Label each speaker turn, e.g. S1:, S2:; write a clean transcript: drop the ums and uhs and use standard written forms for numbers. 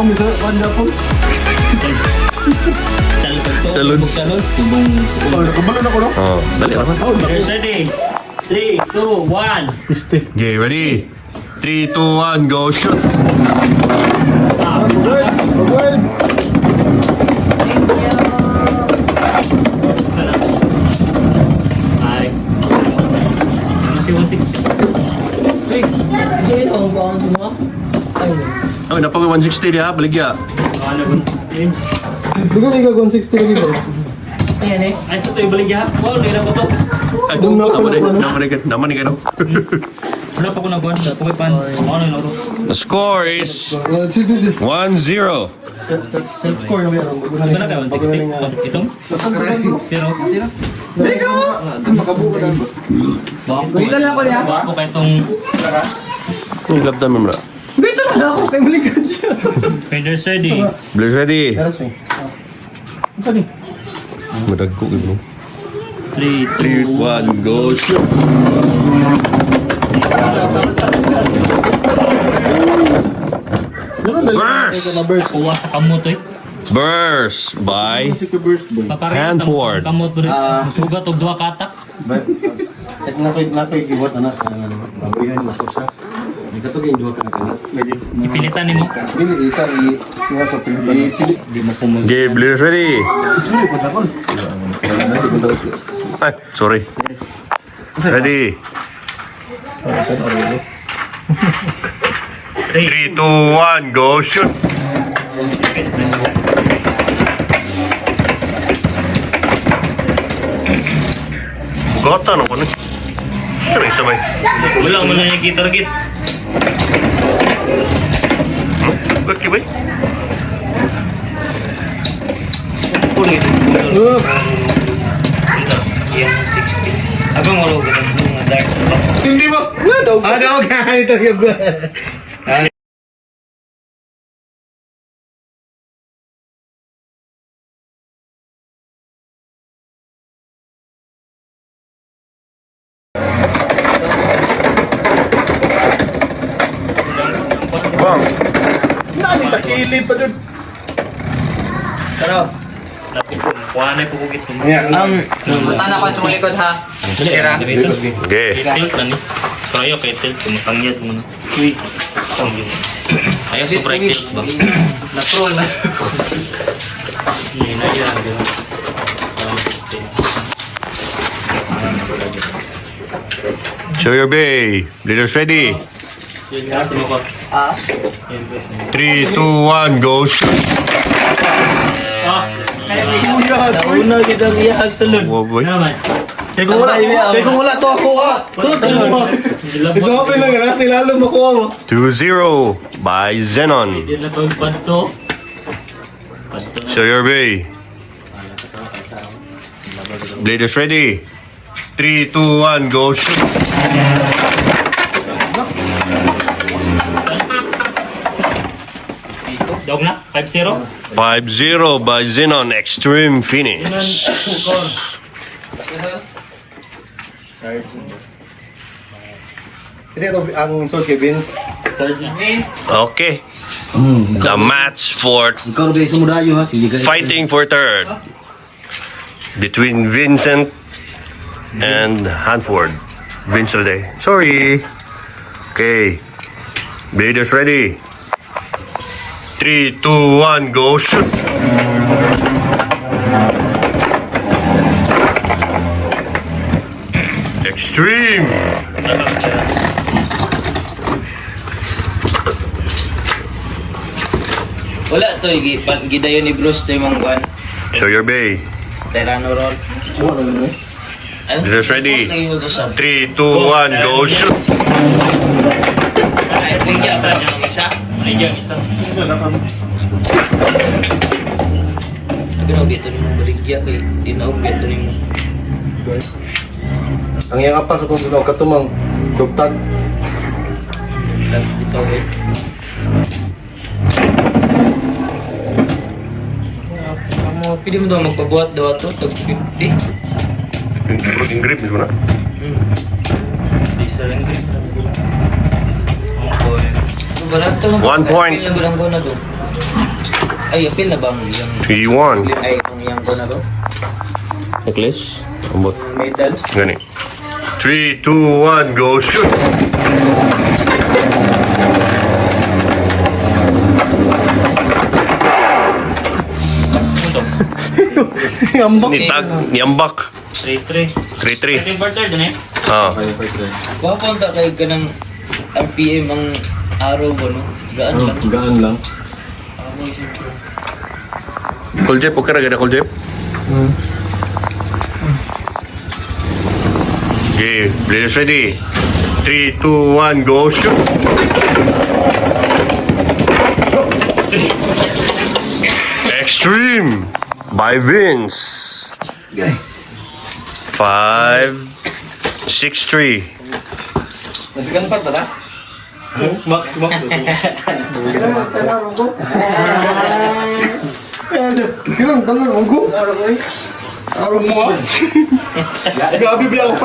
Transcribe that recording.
S1: ako misa panda po.
S2: Salon.
S1: Nakabalon ako no?
S2: Oh, dali ako.
S3: Ready? 3, 2, 1.
S2: Okay, ready? 3, 2, 1, go shoot!
S1: Bagwell!
S3: Ay. Masih 160. Hey, kasi ito ang bawang mo.
S2: Oh, napag 160 dia, baligya.
S3: Ano 160?
S1: Dugo may gagawin 60 lagi ba?
S3: Ayan eh. Ay, sa ito ibalik ha. Wow, nila ko to.
S2: Ay, naman ni kano.
S3: Wala pa ko nagawa. Wala pa ko pants. Ano yung laro?
S2: The score is 1-0.
S1: Self-score na meron.
S3: Ito na kayo, 160. Itong? Pero,
S1: Ikaw! Makabuka na ba?
S3: baka lang ako niya. Baka ko kayo itong
S2: Ang labda mo mra.
S1: Dito na ako kay balikan siya.
S3: Fenders ready.
S2: Blaze ready.
S1: Pero siya. Ano ka ni?
S2: Madagko mo.
S3: 3,
S2: 3, 1, go shoot! Burst!
S3: Kuha sa kamot eh.
S2: Burst by hand forward.
S3: Kamot rin. Sugat og duha katak.
S1: At nakoy giwat anak. Babayan mo siya. Hindi ka to ginduha ka na kanat.
S3: Ipilitan ni mo.
S1: Dili ita nga sa pilitan.
S3: Di mo kumag.
S2: Okay, Blaze ready.
S1: Sorry po tapon.
S2: Ay, sorry. Ready. 3, 2, 1, go shoot! Gota no kuno. Ano yung sabay?
S3: Wala mo na yung target.
S2: Ba't kibay?
S3: Kunin. Yan, 60. Abang wala ko ng dark.
S1: Hindi mo. Ano ka ito yung
S2: Bang!
S1: Nani takilid pa dun.
S3: Pero, kuha na po kugit mo.
S4: Tana ko sa mga likod ha. Kira.
S2: Okay.
S3: Tilt na ni. Kaya kay tilt, kumakangyat mo na. Uy. Ayaw sobrang tilt ba?
S4: Na-pro na.
S3: Hindi na yan.
S2: Show your bay. Leaders ready.
S3: Yun nga, sino ko?
S2: 3, 2, 1, go shoot!
S3: Ah! Nauna kita iyahag sa lun.
S2: Wow, boy.
S3: Naman.
S1: Kung wala to ako ha. Sunod ka mo. Ito hapin lang na sila lalo makuha mo.
S2: 2-0 by Zenon.
S3: Hindi na pang panto.
S2: Show your bay. Leaders ready. 3, 2, 1, go shoot!
S3: Dog na? 5-0?
S2: 5-0 by Zenon. Extreme
S3: Yun
S2: finish.
S3: ang score.
S1: Kasi ito ang source kay Vince.
S2: Okay. The match for
S1: Ikaw rin sa mudayo ha.
S2: fighting for third between Vincent and Hanford. Vince today. Sorry. Okay. Leaders ready. 3, 2, 1, go shoot! Extreme!
S4: Wala to, gidayon ni Bruce to yung mga buwan.
S2: Show your bay.
S4: Terano roll.
S2: Leaders ready. 3, 2, 1, go shoot!
S4: Ay, bigyan pa niya ng isa.
S3: Ay, yung isa.
S4: Pero dito ni mo baligya kay tinaw dito ni mo.
S1: Ang iyang apa sa kung ginaw katumang dugtag.
S4: Dito eh. Pwede mo daw magpabuhat daw ito, tag 50.
S2: Protein grip mismo na.
S4: Isa lang grip. Okay. Balat to.
S2: 1 point.
S4: Yung gulang na do. Ay, apil na bang yung...
S2: 3-1.
S4: Ay, itong yung ko na to?
S2: Necklace? Ambot.
S4: Medal?
S2: Gani. 3, 2, 1, go shoot!
S1: Ambak.
S2: Niambak.
S3: 3-3.
S2: 3-3.
S3: Ito yung barter din eh.
S2: Ah.
S4: Wapunta kay ka ng RPM ang araw ba, no? Gaan lang.
S1: Gaan lang.
S2: Cool Jeep, okay na ganda Cool Jeep? Okay, players ready. 3, 2, 1, go shoot! Extreme by Vince. 5-6-3.
S1: Nasikan pa ba? Max. Kiram, tanong ko. Araw mo ah. Grabe biya ako.